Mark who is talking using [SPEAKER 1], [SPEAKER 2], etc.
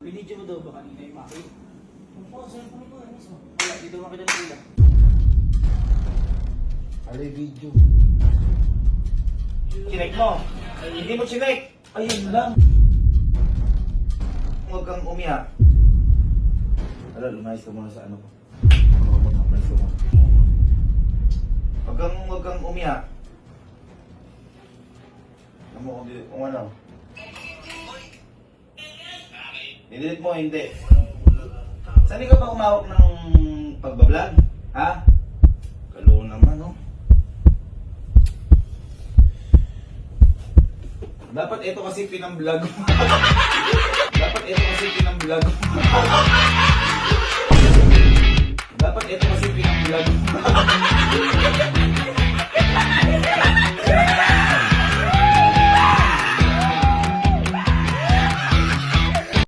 [SPEAKER 1] Binidyo mo daw ba kanina yung Maki?
[SPEAKER 2] Oo, sir, kung ito, mismo.
[SPEAKER 1] Wala, dito makita ng kuya.
[SPEAKER 3] Alay video.
[SPEAKER 4] Chinek mo. Hindi mo chinek.
[SPEAKER 1] Ayun lang.
[SPEAKER 4] Huwag kang umiyak. Ala, lumayas ka muna sa ano ko. Lumayas ka muna. Huwag kang umiyak. Alam mo kung ano. Didelete mo, hindi. Saan ka ba umawak ng pagbablog? Ha? Kalo naman, no? Dapat ito kasi pinamblog mo. Dapat ito